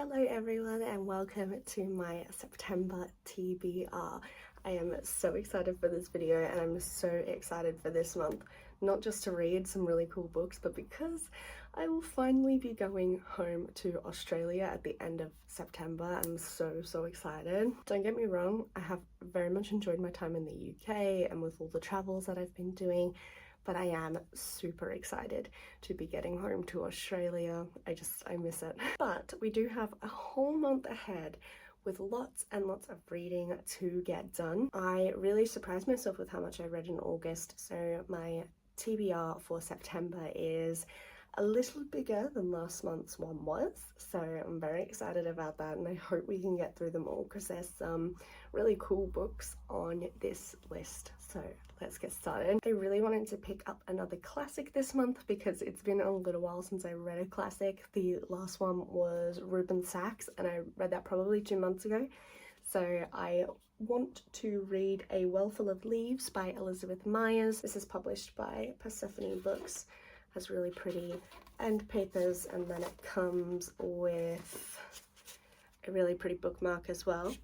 Hello everyone and welcome to my September TBR. I am so excited for this video and I'm so excited for this month, not just to read some really cool books, but because I will finally be going home to Australia at the end of September. I'm so excited. Don't get me wrong, I have very much enjoyed my time in the UK and with all the travels that I've been doing, but I am super excited to be getting home to Australia. I miss it. But we do have a whole month ahead with lots and lots of reading to get done. I really surprised myself with how much I read in August, so my TBR for September is a little bigger than last month's one was, so I'm very excited about that and I hope we can get through them all because there's some really cool books on this list. So let's get started. I really wanted to pick up another classic this month because it's been a little while since I read a classic. The last one was Ruben Sachs and I read that probably 2 months ago. So I want to read A Well Full of Leaves by Elizabeth Myers. This is published by Persephone Books. Has really pretty end papers and then it comes with a really pretty bookmark as well.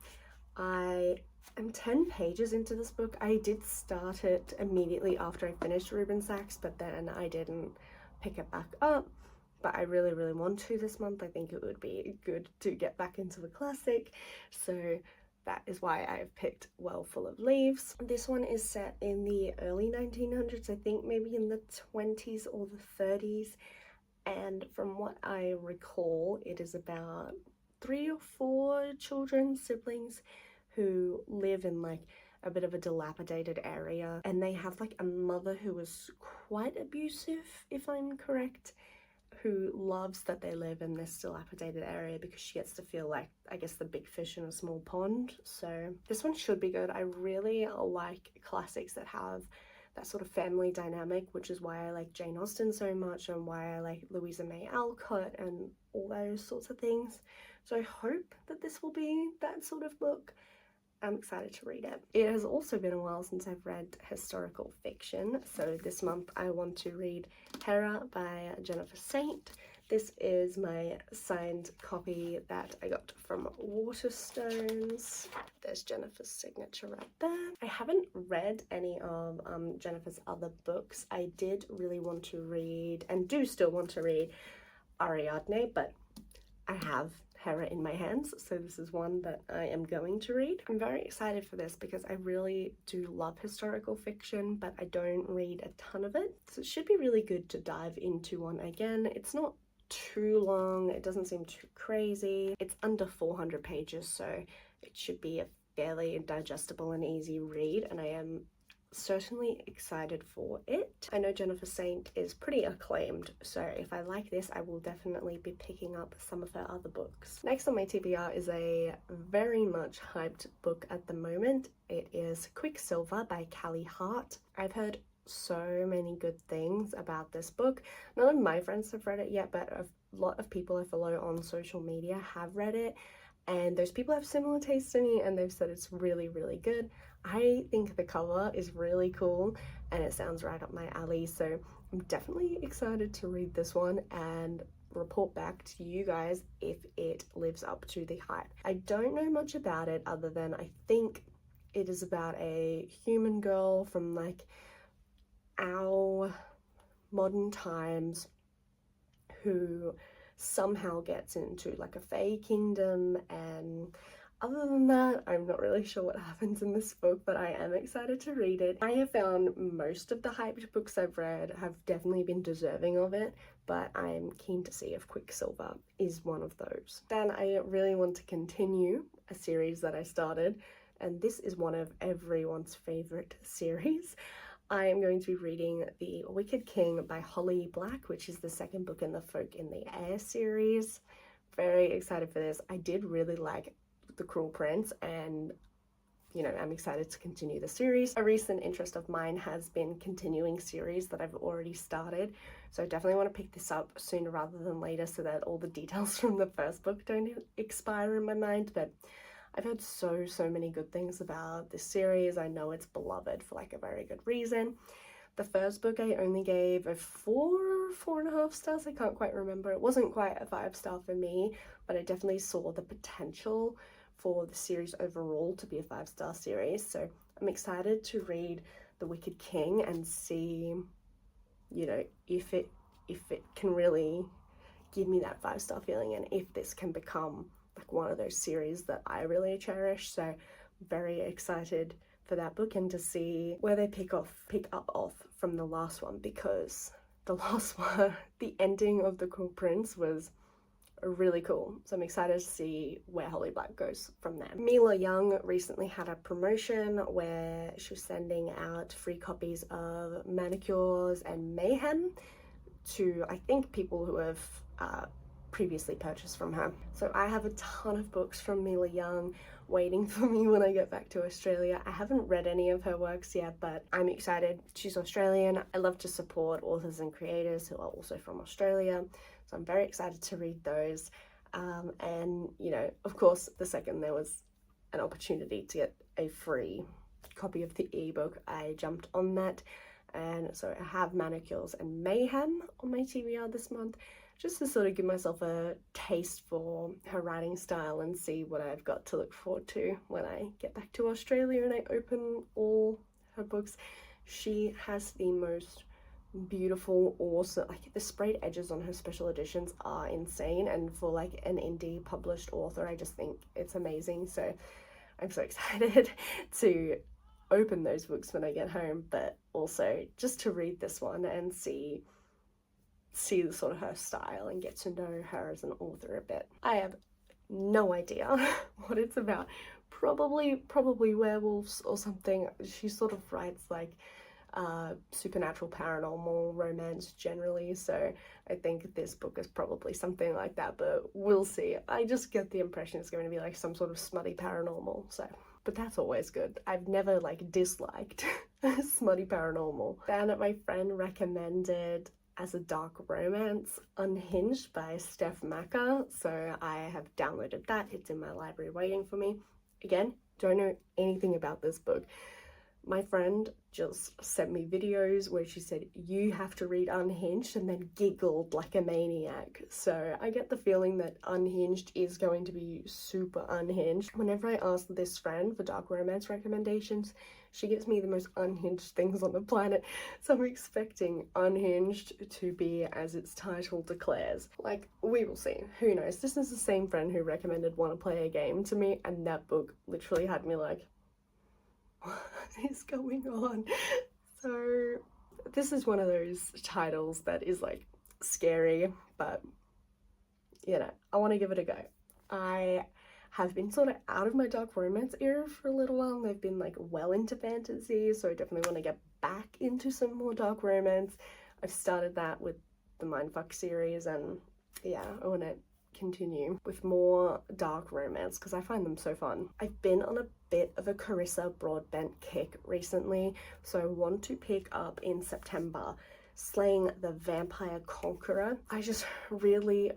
I am 10 pages into this book. I did start it immediately after I finished Ruben Sachs, but then I didn't pick it back up. But I really want to this month. I think it would be good to get back into the classic. So that is why I've picked Well Full of Leaves. This one is set in the early 1900s, I think maybe in the 20s or the 30s. And from what I recall, it is about 3 or 4 children, siblings, who live in like a bit of a dilapidated area. And they have like a mother who is quite abusive, if I'm correct, who loves that they live in this dilapidated area because she gets to feel like, I guess, the big fish in a small pond. So this one should be good. I really like classics that have that sort of family dynamic, which is why I like Jane Austen so much and why I like Louisa May Alcott and all those sorts of things. So I hope that this will be that sort of book. I'm excited to read it. It has also been a while since I've read historical fiction, so this month I want to read Hera by Jennifer Saint. This is my signed copy that I got from Waterstones. There's Jennifer's signature right there. I haven't read any of Jennifer's other books. I did really want to read, and do still want to read, Ariadne, but I have Hera in my hands, so this is one that I am going to read. I'm very excited for this because I really do love historical fiction, but I don't read a ton of it, so it should be really good to dive into one again. It's not too long, it doesn't seem too crazy. It's under 400 pages, so it should be a fairly digestible and easy read, and I am certainly excited for it. I know Jennifer Saint is pretty acclaimed, so if I like this, I will definitely be picking up some of her other books. Next on my TBR is a very much hyped book at the moment. It is Quicksilver by Callie Hart. I've heard so many good things about this book. None of my friends have read it yet, but a lot of people I follow on social media have read it, and those people have similar tastes to me and they've said it's really good. I think the cover is really cool and it sounds right up my alley, so I'm definitely excited to read this one and report back to you guys if it lives up to the hype. I don't know much about it other than I think it is about a human girl from like our modern times who somehow gets into like a fae kingdom, and other than that, I'm not really sure what happens in this book, but I am excited to read it. I have found most of the hyped books I've read have definitely been deserving of it, but I'm keen to see if Quicksilver is one of those. Then I really want to continue a series that I started, and this is one of everyone's favorite series. I am going to be reading The Wicked King by Holly Black, which is the second book in the Folk in the Air series. Very excited for this. I did really like The Cruel Prince and, you know, I'm excited to continue the series. A recent interest of mine has been continuing series that I've already started, so I definitely want to pick this up sooner rather than later so that all the details from the first book don't expire in my mind. But I've heard so many good things about this series. I know it's beloved for like a very good reason. The first book I only gave a 4.5 stars. I can't quite remember. It wasn't quite a 5-star for me, but I definitely saw the potential for the series overall to be a 5-star series. So I'm excited to read The Wicked King and see, you know, if it can really give me that 5-star feeling, and if this can become like one of those series that I really cherish. So very excited for that book and to see where they pick up off from the last one, because the last one, the ending of The Cruel Prince was really cool. So I'm excited to see where Holly Black goes from there. Mila Young recently had a promotion where she was sending out free copies of Manicures and Mayhem to, I think, people who have previously purchased from her. So I have a ton of books from Mila Young waiting for me when I get back to Australia. I haven't read any of her works yet, but I'm excited. She's Australian. I love to support authors and creators who are also from Australia, so I'm very excited to read those. And, you know, of course, the second there was an opportunity to get a free copy of the ebook, I jumped on that. And so I have Manicures and Mayhem on my TBR this month, just to sort of give myself a taste for her writing style and see what I've got to look forward to when I get back to Australia and I open all her books. She has the most beautiful, awesome, like the sprayed edges on her special editions are insane, and for like an indie published author, I just think it's amazing. So I'm so excited to open those books when I get home, but also just to read this one and see the sort of her style and get to know her as an author a bit. I have no idea what it's about. Probably werewolves or something. She sort of writes like supernatural, paranormal romance generally, so I think this book is probably something like that, but we'll see. I just get the impression it's going to be like some sort of smutty paranormal, so, but that's always good. I've never like disliked smutty paranormal. Then my friend recommended as a dark romance Unhinged by Steph Macca, so I have downloaded that. It's in my library waiting for me. Again, don't know anything about this book. My friend just sent me videos where she said, you have to read Unhinged, and then giggled like a maniac. So I get the feeling that Unhinged is going to be super unhinged. Whenever I ask this friend for dark romance recommendations, she gives me the most unhinged things on the planet. So I'm expecting Unhinged to be as its title declares. Like, we will see. Who knows? This is the same friend who recommended Wanna Play a Game to me, and that book literally had me like, what is going on? So this is one of those titles that is like scary, but you know, I want to give it a go. I have been sort of out of my dark romance era for a little while, and I've been like well into fantasy, so I definitely want to get back into some more dark romance. I've started that with the Mindfuck series, and yeah, I want to continue with more dark romance because I find them so fun. I've been on a bit of a Carissa Broadbent kick recently, so I want to pick up in September Slaying the Vampire Conqueror. I just really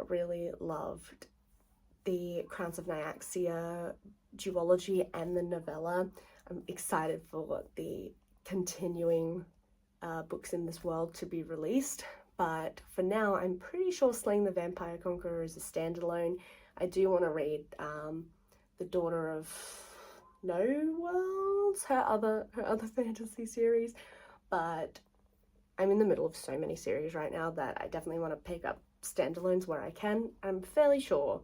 loved the Crowns of Nyaxia duology and the novella. I'm excited for the continuing books in this world to be released. But for now, I'm pretty sure Slaying the Vampire Conqueror is a standalone. I do want to read The Daughter of No Worlds, her other fantasy series, but I'm in the middle of so many series right now that I definitely want to pick up standalones where I can. I'm fairly sure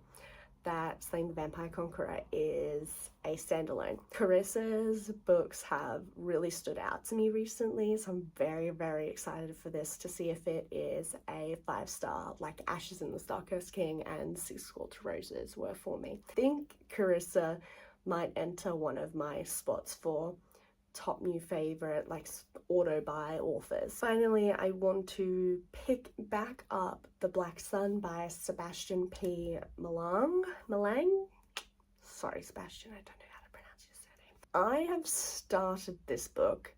that Slaying the Vampire Conqueror is a standalone. Carissa's books have really stood out to me recently, so I'm very excited for this to see if it is a 5-star like Ashes in the Starcursed King and Six Scorched Roses were for me. I think Carissa might enter one of my spots for top new favorite like auto buy authors. Finally, I want to pick back up The Black Sun by Sebastian P. Malang. Sorry, Sebastian, I don't know how to pronounce your surname. I have started this book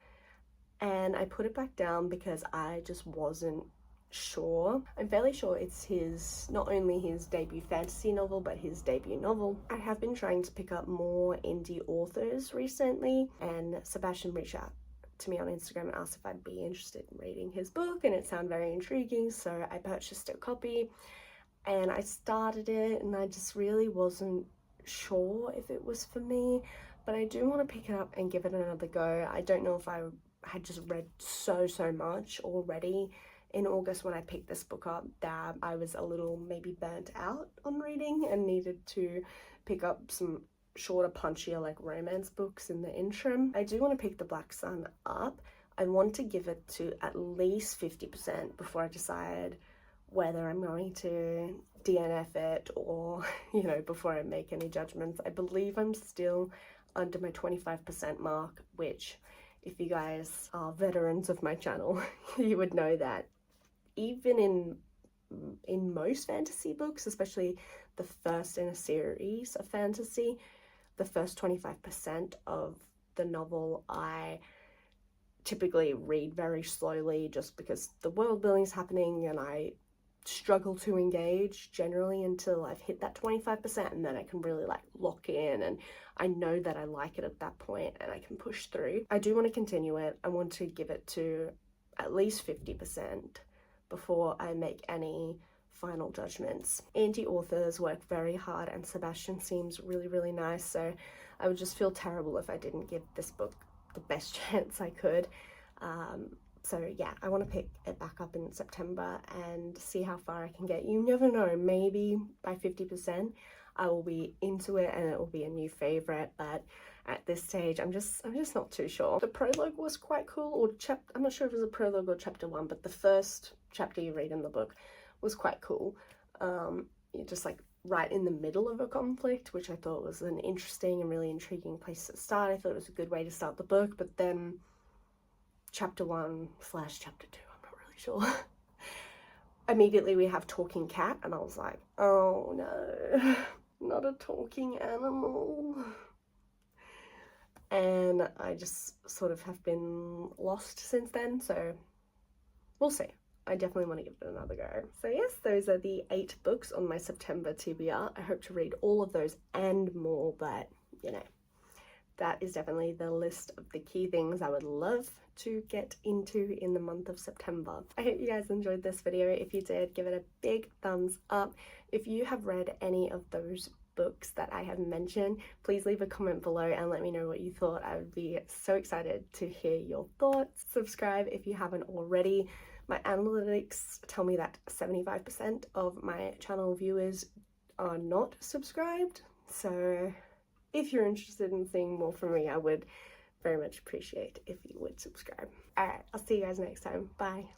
and I put it back down because I just wasn't sure. I'm fairly sure it's not only his debut fantasy novel, but his debut novel. I have been trying to pick up more indie authors recently, and Sebastian reached out to me on Instagram and asked if I'd be interested in reading his book, and it sounded very intriguing, so I purchased a copy and I started it, and I just really wasn't sure if it was for me, but I do want to pick it up and give it another go. I don't know if I had just read so much already in August when I picked this book up that I was a little maybe burnt out on reading and needed to pick up some shorter, punchier, like romance books in the interim. I do want to pick The Black Sun up. I want to give it to at least 50% before I decide whether I'm going to DNF it or, you know, before I make any judgments. I believe I'm still under my 25% mark, which, if you guys are veterans of my channel, you would know that even in most fantasy books, especially the first in a series of fantasy, the first 25% of the novel I typically read very slowly just because the world building is happening and I struggle to engage generally until I've hit that 25%, and then I can really like lock in and I know that I like it at that point and I can push through. I do want to continue it. I want to give it to at least 50% before I make any final judgments. Indie authors work very hard and Sebastian seems really nice, so I would just feel terrible if I didn't give this book the best chance I could. So yeah, I want to pick it back up in September and see how far I can get. You never know, maybe by 50% I will be into it and it will be a new favorite, but at this stage I'm just not too sure. The prologue was quite cool, or I'm not sure if it was a prologue or chapter 1, but the first chapter you read in the book was quite cool. You're just like right in the middle of a conflict, which I thought was an interesting and really intriguing place to start. I thought it was a good way to start the book, but then chapter 1/chapter 2, I'm not really sure. Immediately we have talking cat and I was like, oh no, not a talking animal. And I just sort of have been lost since then, so we'll see. I definitely want to give it another go. So yes, those are the 8 books on my September TBR. I hope to read all of those and more, but you know, that is definitely the list of the key things I would love to get into in the month of September. I hope you guys enjoyed this video. If you did, give it a big thumbs up. If you have read any of those books that I have mentioned, please leave a comment below and let me know what you thought. I would be so excited to hear your thoughts. Subscribe if you haven't already. My analytics tell me that 75% of my channel viewers are not subscribed, so if you're interested in seeing more from me, I would very much appreciate if you would subscribe. Alright, I'll see you guys next time. Bye.